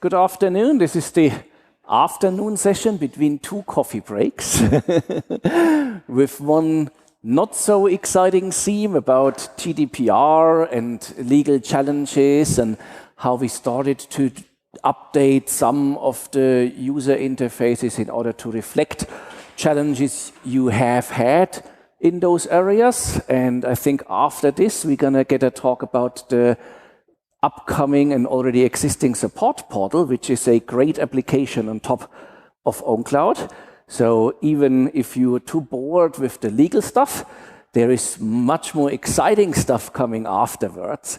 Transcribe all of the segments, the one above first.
Good afternoon. This is the afternoon session between two coffee breaks with one not so exciting theme about GDPR and legal challenges and how we started to update some of the user interfaces in order to reflect challenges you have had in those areas. And I think after this, we're going to get a talk about the upcoming and already existing support portal, which is a great application on top of ownCloud. So even if you're too bored with the legal stuff, there is much more exciting stuff coming afterwards.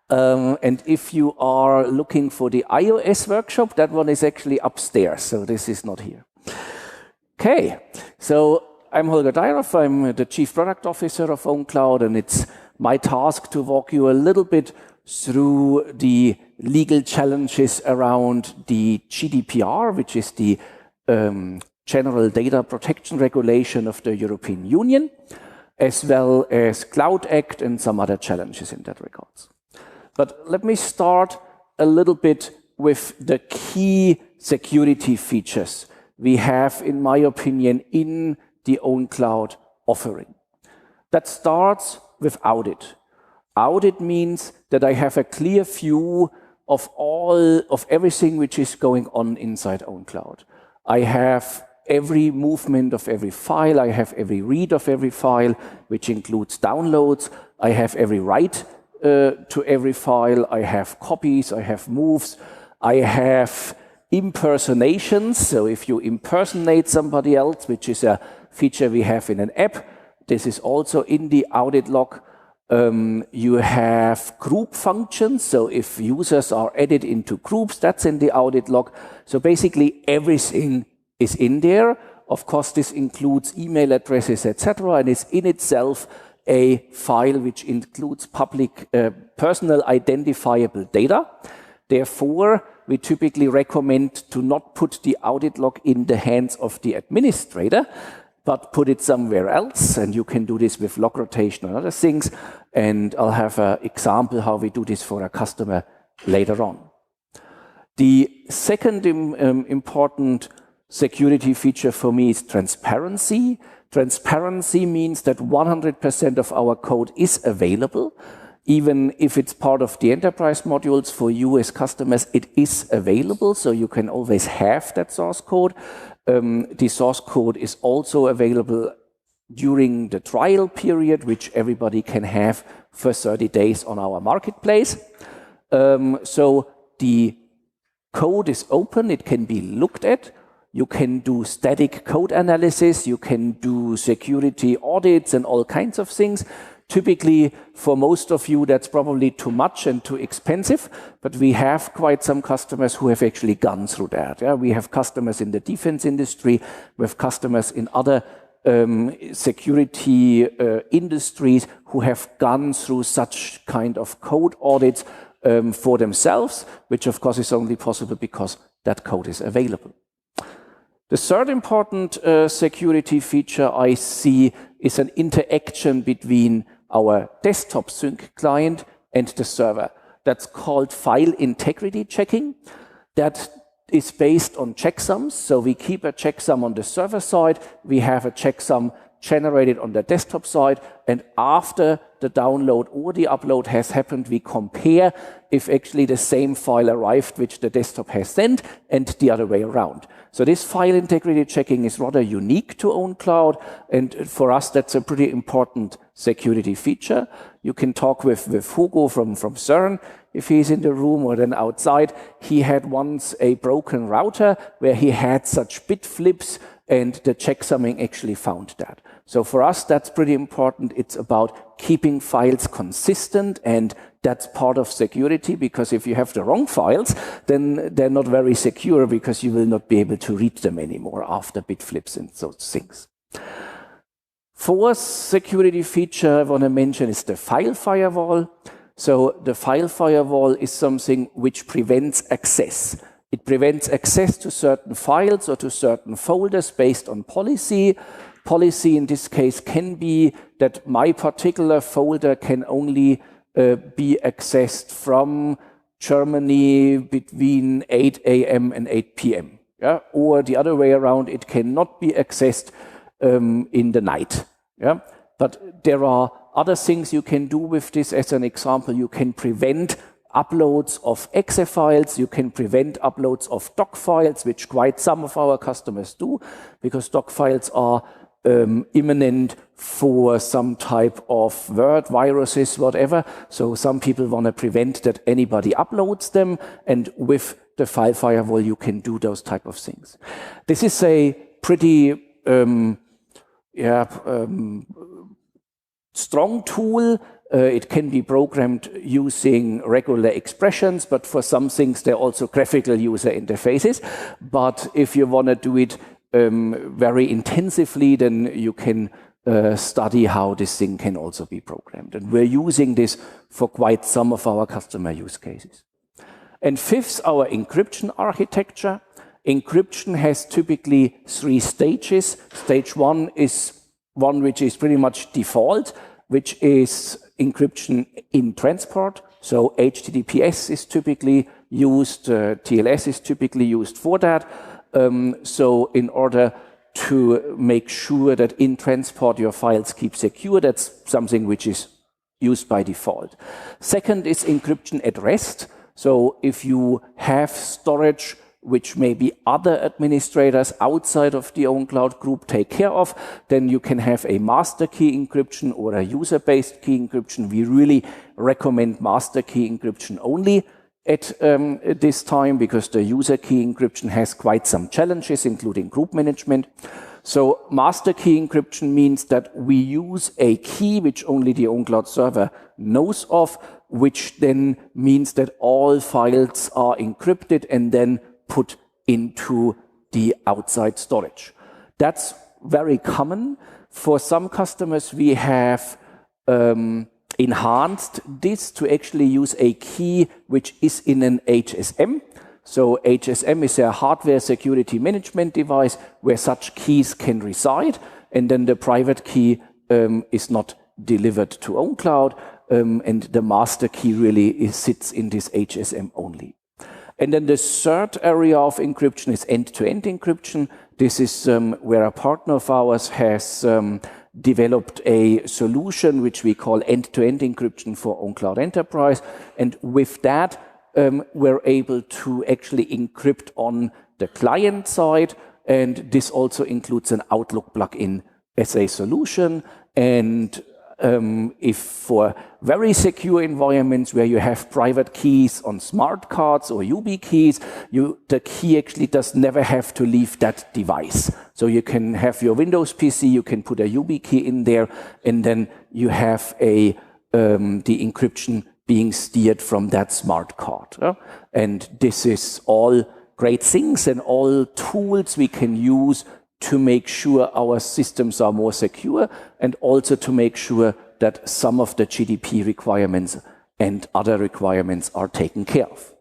And if you are looking for the iOS workshop, that one is actually upstairs, so this is not here. Okay, so I'm Holger Dyroff, I'm the Chief Product Officer of ownCloud, and it's my task to walk you a little bit through the legal challenges around the GDPR, which is the General Data Protection Regulation of the European Union, as well as Cloud Act and some other challenges in that regards. But let me start a little bit with the key security features we have, in my opinion, in the ownCloud offering. That starts with audit. Audit means that I have a clear view of everything which is going on inside ownCloud. I have every movement of every file, I have every read of every file, which includes downloads, I have every write to every file, I have copies, I have moves, I have impersonations, so if you impersonate somebody else, which is a feature we have in an app, this is also in the audit log. You have group functions, so if users are added into groups, that's in the audit log. So basically everything is in there. Of course, this includes email addresses, etc., and it's in itself a file which includes public personal identifiable data. Therefore, we typically recommend to not put the audit log in the hands of the administrator, but put it somewhere else, and you can do this with log rotation and other things, and I'll have an example how we do this for a customer later on. The second important security feature for me is transparency. Transparency means that 100% of our code is available. Even if it's part of the enterprise modules for you as customers, it is available, so you can always have that source code. The source code is also available during the trial period, which everybody can have for 30 days on our marketplace. So the code is open, it can be looked at. You can do static code analysis, you can do security audits and all kinds of things. Typically, for most of you, that's probably too much and too expensive, but we have quite some customers who have actually gone through that. Yeah? We have customers in the defense industry, we have customers in other security industries who have gone through such kind of code audits for themselves, which of course is only possible because that code is available. The third important security feature I see is an interaction between our desktop sync client and the server. That's called file integrity checking. That is based on checksums. So we keep a checksum on the server side, we have a checksum generated on the desktop side, and after the download or the upload has happened, we compare if actually the same file arrived which the desktop has sent and the other way around. So this file integrity checking is rather unique to ownCloud, and for us that's a pretty important security feature. You can talk with Hugo from CERN if he's in the room, or then outside. He had once a broken router where he had such bit flips, and the checksumming actually found that. So for us, that's pretty important. It's about keeping files consistent, and that's part of security, because if you have the wrong files, then they're not very secure because you will not be able to read them anymore after bit flips and those things. Fourth security feature I want to mention is the file firewall. So the file firewall is something which prevents access. It prevents access to certain files or to certain folders based on policy. Policy in this case can be that my particular folder can only be accessed from Germany between 8 a.m. and 8 p.m. Yeah? Or the other way around, it cannot be accessed in the night. Yeah? But there are other things you can do with this. As an example, you can prevent uploads of exe files, you can prevent uploads of doc files, which quite some of our customers do, because doc files are imminent for some type of word, viruses, whatever. So some people want to prevent that anybody uploads them, and with the file firewall you can do those type of things. This is a pretty strong tool. It can be programmed using regular expressions, but for some things there are also graphical user interfaces. But if you want to do it very intensively, then you can study how this thing can also be programmed. And we're using this for quite some of our customer use cases. And fifth, our encryption architecture. Encryption has typically 3 stages. Stage 1 is one which is pretty much default, which is encryption in transport. So HTTPS is typically used, TLS is typically used for that. So in order to make sure that in transport your files keep secure, that's something which is used by default. Second is encryption at rest. So if you have storage which maybe other administrators outside of the ownCloud group take care of, then you can have a master key encryption or a user-based key encryption. We really recommend master key encryption only at this time, because the user key encryption has quite some challenges, including group management. So master key encryption means that we use a key which only the ownCloud server knows of, which then means that all files are encrypted and then put into the outside storage. That's very common. For some customers, we have enhanced this to actually use a key which is in an HSM. So HSM is a hardware security management device where such keys can reside, and then the private key is not delivered to ownCloud, and the master key really sits in this HSM only. And then the third area of encryption is end-to-end encryption. This is where a partner of ours has developed a solution which we call end-to-end encryption for ownCloud Enterprise. And with that, we're able to actually encrypt on the client side. And this also includes an Outlook plugin as a solution. And if for very secure environments where you have private keys on smart cards or YubiKeys, the key actually does never have to leave that device. So you can have your Windows PC, you can put a YubiKey in there, and then you have the encryption being steered from that smart card. And this is all great things and all tools we can use to make sure our systems are more secure, and also to make sure that some of the GDPR requirements and other requirements are taken care of.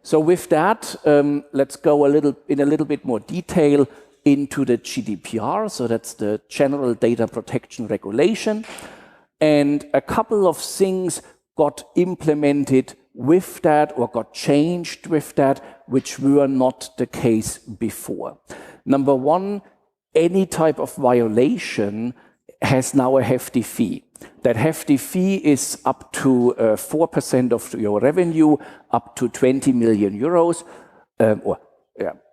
So with that, let's go in a little bit more detail into the GDPR. So that's the General Data Protection Regulation. And a couple of things got implemented with that or got changed with that, which were not the case before. Number one, any type of violation has now a hefty fee. That hefty fee is up to 4% of your revenue, up to 20 million euros,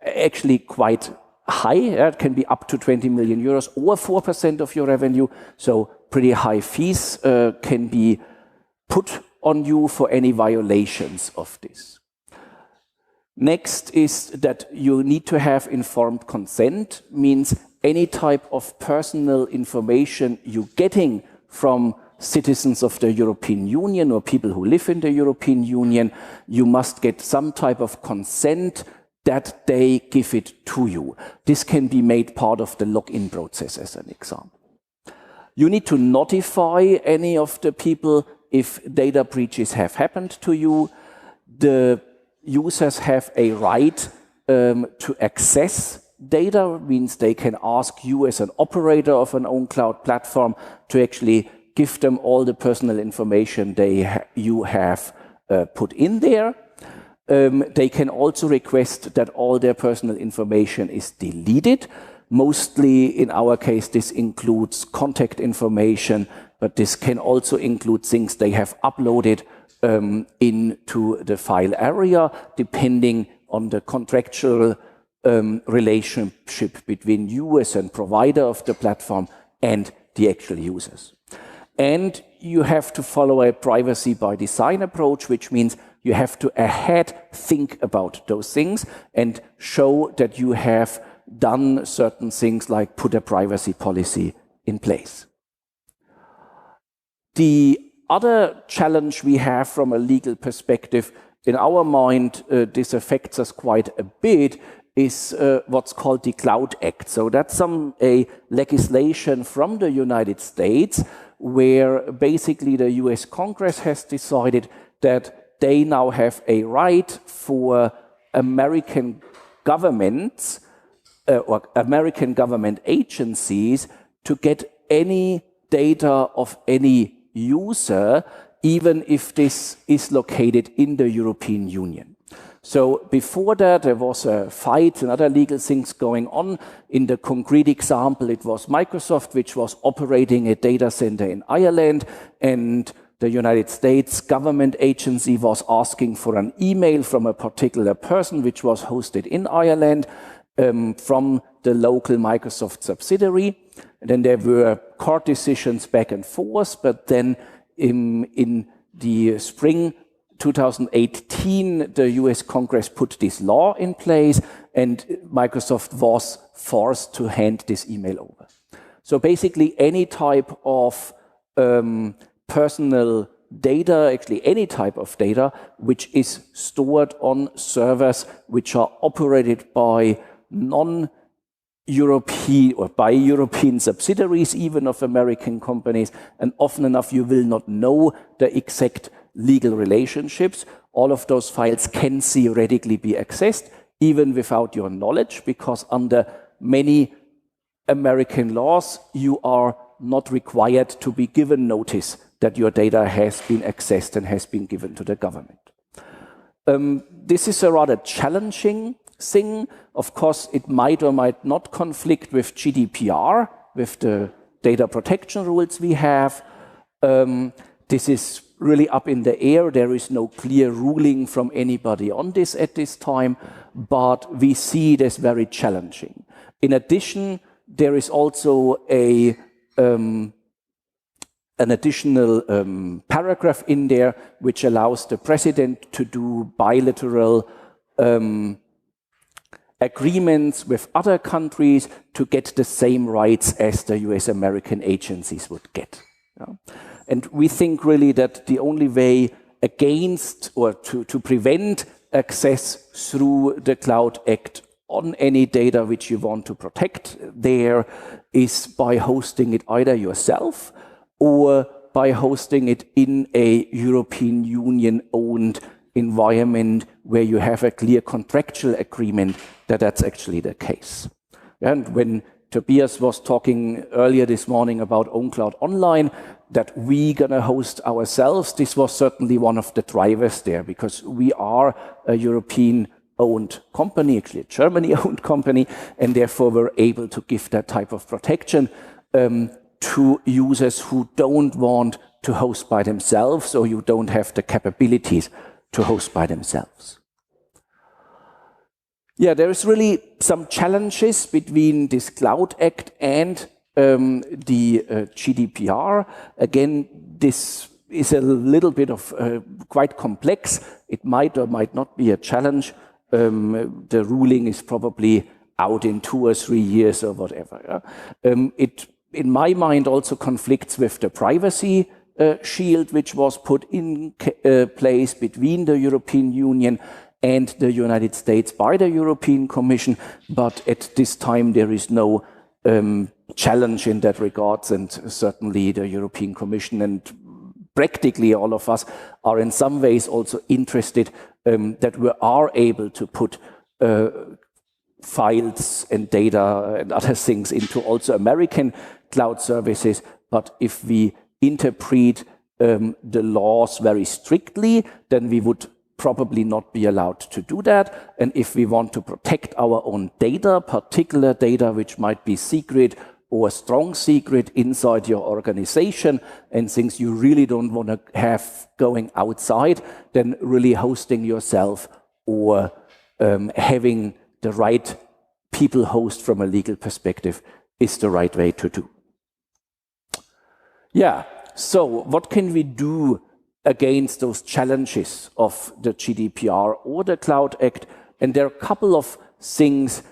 actually quite high. It can be up to 20 million euros or 4% of your revenue. So pretty high fees can be put on you for any violations of this. Next is that you need to have informed consent, means any type of personal information you're getting from citizens of the European Union or people who live in the European Union, you must get some type of consent that they give it to you. This can be made part of the login process as an example. You need to notify any of the people if data breaches have happened to you. The users have a right to access data, means they can ask you as an operator of an ownCloud platform to actually give them all the personal information you have put in there. They can also request that all their personal information is deleted. Mostly, in our case, this includes contact information, but this can also include things they have uploaded into the file area, depending on the contractual relationship between you as a provider of the platform and the actual users. And you have to follow a privacy by design approach, which means you have to ahead think about those things and show that you have done certain things like put a privacy policy in place. The other challenge we have from a legal perspective, in our mind, this affects us quite a bit, is what's called the Cloud Act. So that's a legislation from the United States where basically the US Congress has decided that they now have a right for American governments or American government agencies to get any data of any user, even if this is located in the European Union. So before that, there was a fight and other legal things going on. In the concrete example, it was Microsoft, which was operating a data center in Ireland, and the United States government agency was asking for an email from a particular person, which was hosted in Ireland from the local Microsoft subsidiary. And then there were court decisions back and forth, but then in the spring 2018, the US Congress put this law in place, and Microsoft was forced to hand this email over. So basically, any type of personal data, actually any type of data, which is stored on servers which are operated by non-European or by European subsidiaries, even of American companies, and often enough you will not know the exact legal relationships. All of those files can theoretically be accessed, even without your knowledge, because under many American laws, you are not required to be given notice that your data has been accessed and has been given to the government. This is a rather challenging thing. Of course, it might or might not conflict with GDPR, with the data protection rules we have. This is really up in the air. There is no clear ruling from anybody on this at this time, but we see it as very challenging. In addition, there is also an additional paragraph in there which allows the president to do bilateral agreements with other countries to get the same rights as the US American agencies would get. Yeah? And we think really that the only way against or to prevent access through the Cloud Act on any data which you want to protect there is by hosting it either yourself or by hosting it in a European Union-owned environment where you have a clear contractual agreement that that's actually the case. And when Tobias was talking earlier this morning about ownCloud Online, that we're going to host ourselves, this was certainly one of the drivers there, because we are a European-owned company, actually a Germany-owned company, and therefore we're able to give that type of protection to users who don't want to host by themselves, or you don't have the capabilities to host by themselves. Yeah, there is really some challenges between this Cloud Act and the GDPR. Again, this is a little bit of quite complex. It might or might not be a challenge. The ruling is probably out in 2 or 3 years or whatever. Yeah? It, in my mind, also conflicts with the privacy shield, which was put in place between the European Union and the United States by the European Commission, but at this time there is no challenge in that regards, and certainly the European Commission and practically all of us are in some ways also interested that we are able to put files and data and other things into also American cloud services, but if we interpret the laws very strictly, then we would probably not be allowed to do that. And if we want to protect our own data, particular data which might be secret or strong secret inside your organization, and things you really don't want to have going outside, then really hosting yourself or having the right people host from a legal perspective is the right way to do. Yeah, so what can we do against those challenges of the GDPR or the Cloud Act? And there are a couple of things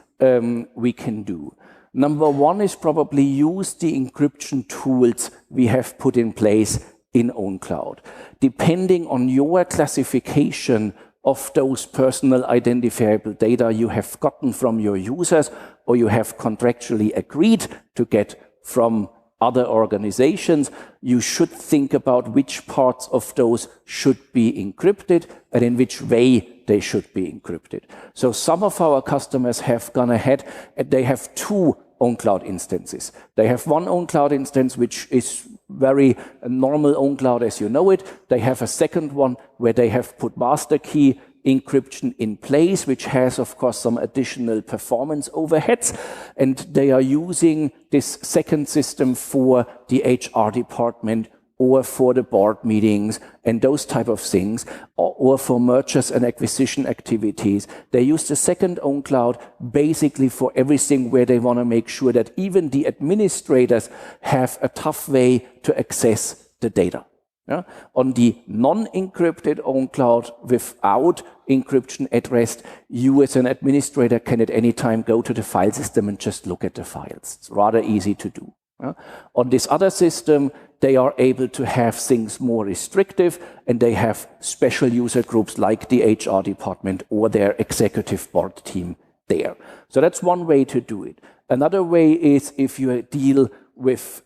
we can do. Number one is probably use the encryption tools we have put in place in ownCloud. Depending on your classification of those personal identifiable data you have gotten from your users or you have contractually agreed to get from other organizations, you should think about which parts of those should be encrypted and in which way they should be encrypted. So some of our customers have gone ahead and they have two ownCloud instances. They have one ownCloud instance which is very normal ownCloud as you know it. They have a second one where they have put master key encryption in place, which has, of course, some additional performance overheads. And they are using this second system for the HR department or for the board meetings and those type of things, or for mergers and acquisition activities. They use the second ownCloud basically for everything where they want to make sure that even the administrators have a tough way to access the data. Yeah? On the non-encrypted ownCloud without encryption at rest, you as an administrator can at any time go to the file system and just look at the files. It's rather easy to do. Yeah? On this other system, they are able to have things more restrictive and they have special user groups like the HR department or their executive board team there. So that's one way to do it. Another way is if you deal with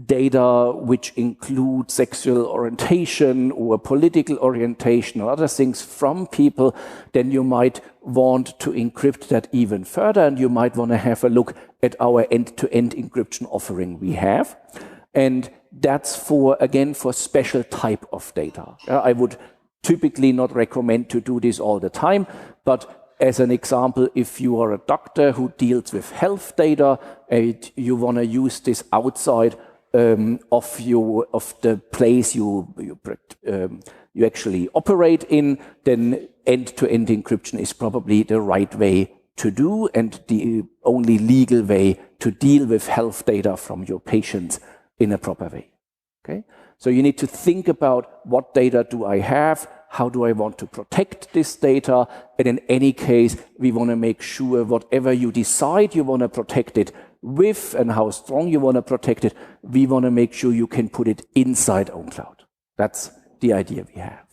data which include sexual orientation or political orientation or other things from people, then you might want to encrypt that even further, and you might want to have a look at our end-to-end encryption offering we have. And that's for, again, for special type of data. I would typically not recommend to do this all the time, but as an example, if you are a doctor who deals with health data and you want to use this outside of the place you actually operate in, then end-to-end encryption is probably the right way to do and the only legal way to deal with health data from your patients in a proper way. Okay? So you need to think about what data do I have, how do I want to protect this data, and in any case, we want to make sure whatever you decide you want to protect it with and how strong you want to protect it, we want to make sure you can put it inside ownCloud. That's the idea we have.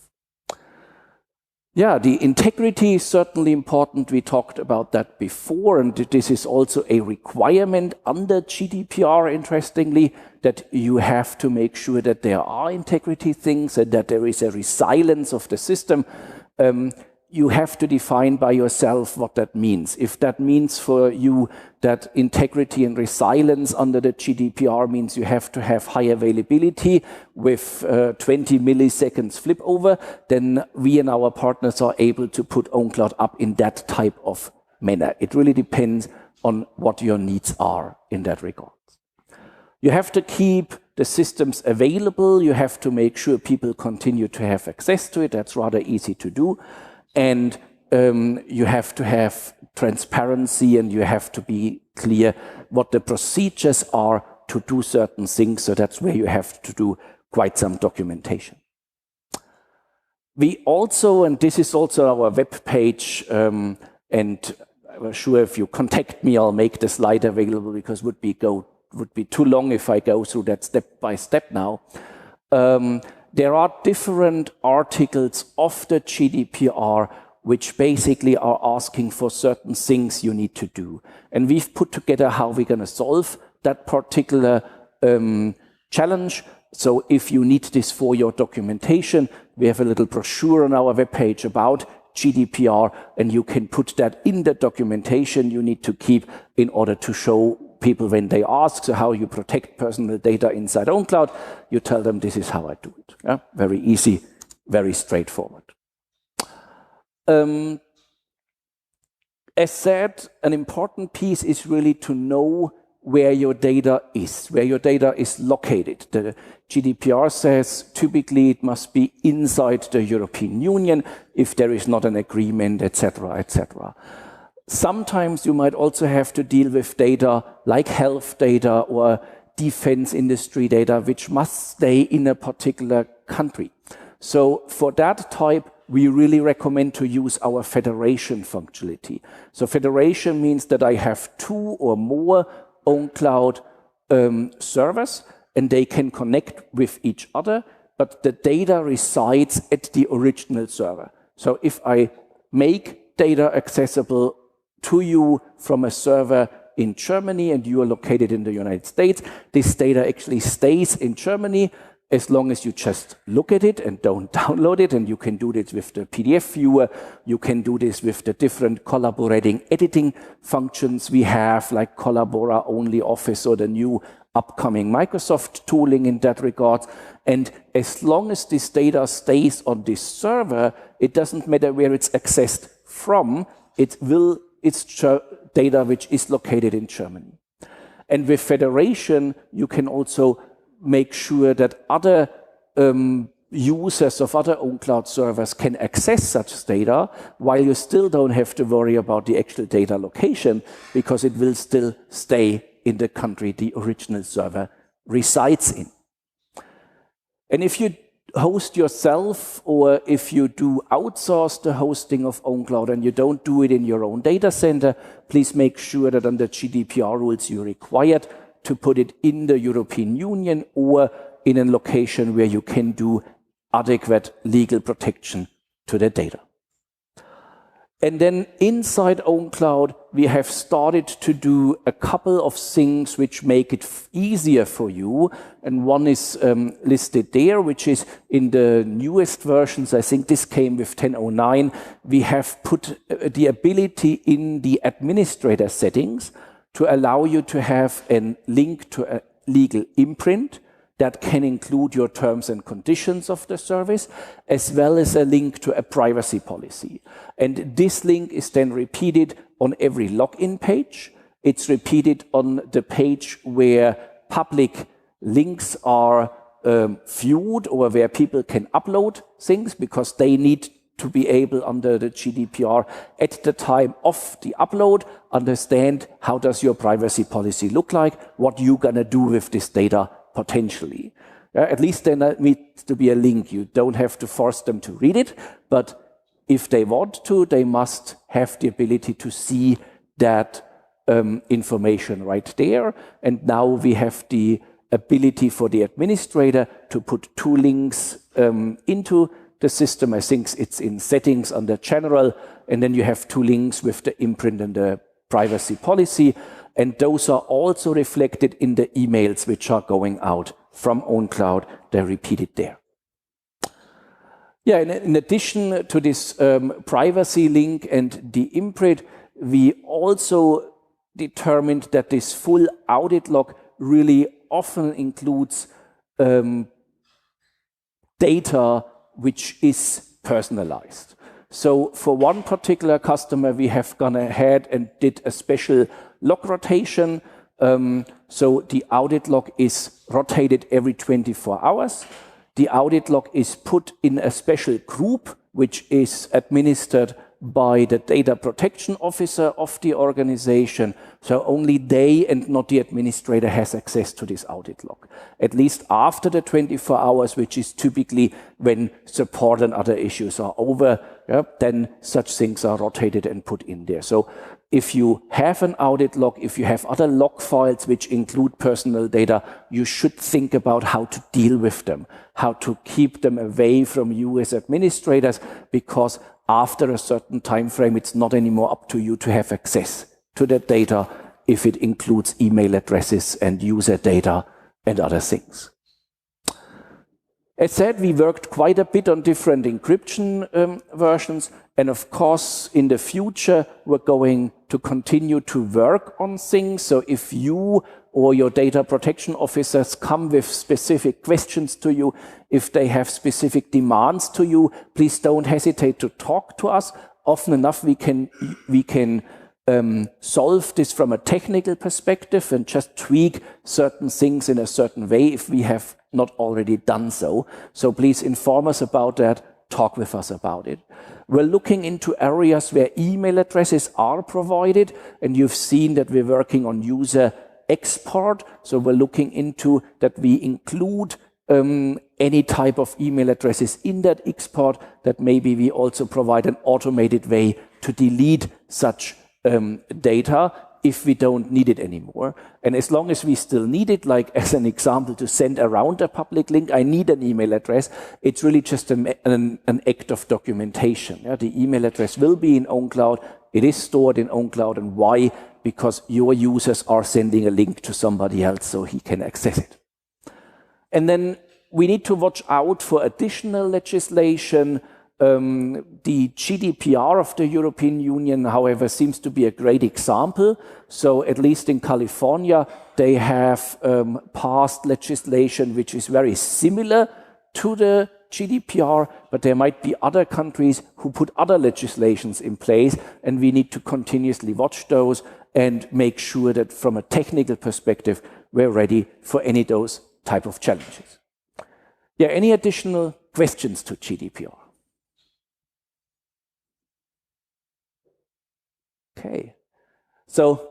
Yeah, the integrity is certainly important. We talked about that before, and this is also a requirement under GDPR, interestingly, that you have to make sure that there are integrity things and that there is a resilience of the system. You have to define by yourself what that means. If that means for you that integrity and resilience under the GDPR means you have to have high availability with 20 milliseconds flip over, then we and our partners are able to put ownCloud up in that type of manner. It really depends on what your needs are in that regard. You have to keep the systems available. You have to make sure people continue to have access to it. That's rather easy to do. And you have to have transparency and you have to be clear what the procedures are to do certain things. So that's where you have to do quite some documentation. We also, and this is also our web page, and I'm sure if you contact me, I'll make the slide available because would be too long if I go through that step by step now. There are different articles of the GDPR which basically are asking for certain things you need to do. And we've put together how we're going to solve that particular challenge. So if you need this for your documentation, we have a little brochure on our webpage about GDPR, and you can put that in the documentation you need to keep in order to show people when they ask, so how you protect personal data inside ownCloud, you tell them this is how I do it. Yeah? Very easy, very straightforward. As said, an important piece is really to know where your data is located. The GDPR says typically it must be inside the European Union if there is not an agreement, etc., etc. Sometimes you might also have to deal with data like health data or defense industry data, which must stay in a particular country. So for that type, we really recommend to use our federation functionality. So federation means that I have 2 or more ownCloud servers, and they can connect with each other, but the data resides at the original server. So if I make data accessible to you from a server in Germany and you are located in the United States, this data actually stays in Germany as long as you just look at it and don't download it. And you can do this with the PDF viewer. You can do this with the different collaborating editing functions we have, like Collabora Only Office or the new upcoming Microsoft tooling in that regard. And as long as this data stays on this server, it doesn't matter where it's accessed from. It's data which is located in Germany. And with federation, you can also make sure that other users of other ownCloud servers can access such data, while you still don't have to worry about the actual data location, because it will still stay in the country the original server resides in. And if you host yourself, or if you do outsource the hosting of ownCloud and you don't do it in your own data center, please make sure that under GDPR rules you're required to put it in the European Union or in a location where you can do adequate legal protection to the data. And then inside ownCloud, we have started to do a couple of things which make it easier for you. And one is listed there, which is in the newest versions. I think this came with 10.09. We have put the ability in the administrator settings to allow you to have a link to a legal imprint that can include your terms and conditions of the service, as well as a link to a privacy policy. And this link is then repeated on every login page. It's repeated on the page where public links are viewed, or where people can upload things, because they need to be able, under the GDPR, at the time of the upload, understand how does your privacy policy look like, what you're gonna do with this data potentially. At least there needs to be a link. You don't have to force them to read it, but if they want to, they must have the ability to see that information right there. And now we have the ability for the administrator to put 2 links into the system. I think it's in settings under general, and then you have 2 links with the imprint and the privacy policy. And those are also reflected in the emails which are going out from ownCloud. They're repeated there. Yeah, in addition to this privacy link and the imprint, we also determined that this full audit log really often includes data which is personalized. So for one particular customer, we have gone ahead and did a special log rotation. So the audit log is rotated every 24 hours. The audit log is put in a special group, which is administered by the data protection officer of the organization. So only they and not the administrator has access to this audit log. At least after the 24 hours, which is typically when support and other issues are over, then such things are rotated and put in there. So if you have an audit log, if you have other log files which include personal data, you should think about how to deal with them, how to keep them away from you as administrators, because after a certain time frame, it's not anymore up to you to have access to that data if it includes email addresses and user data and other things. As said, we worked quite a bit on different encryption versions, and of course, in the future, we're going to continue to work on things. So if you or your data protection officers come with specific questions to you, if they have specific demands to you, please don't hesitate to talk to us. Often enough, we can solve this from a technical perspective and just tweak certain things in a certain way if we have not already done so. So please inform us about that, talk with us about it. We're looking into areas where email addresses are provided, and you've seen that we're working on user export. So we're looking into that we include any type of email addresses in that export, that maybe we also provide an automated way to delete such data if we don't need it anymore. And as long as we still need it, like as an example, to send around a public link, I need an email address. It's really just an act of documentation. Yeah? The email address will be in ownCloud. It is stored in ownCloud. And why? Because your users are sending a link to somebody else so he can access it. And then we need to watch out for additional legislation. The GDPR of the European Union, however, seems to be a great example. So at least in California, they have passed legislation which is very similar to the GDPR, but there might be other countries who put other legislations in place, and we need to continuously watch those and make sure that from a technical perspective, we're ready for any of those type of challenges. Yeah, any additional questions to GDPR? Okay, so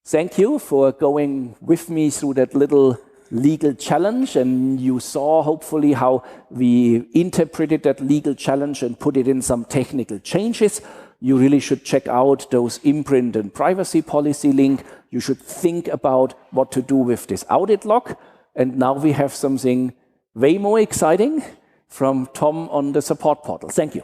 thank you for going with me through that little legal challenge, and you saw hopefully how we interpreted that legal challenge and put it in some technical changes. You really should check out those imprint and privacy policy link. You should think about what to do with this audit log. And now we have something way more exciting from Tom on the support portal. Thank you.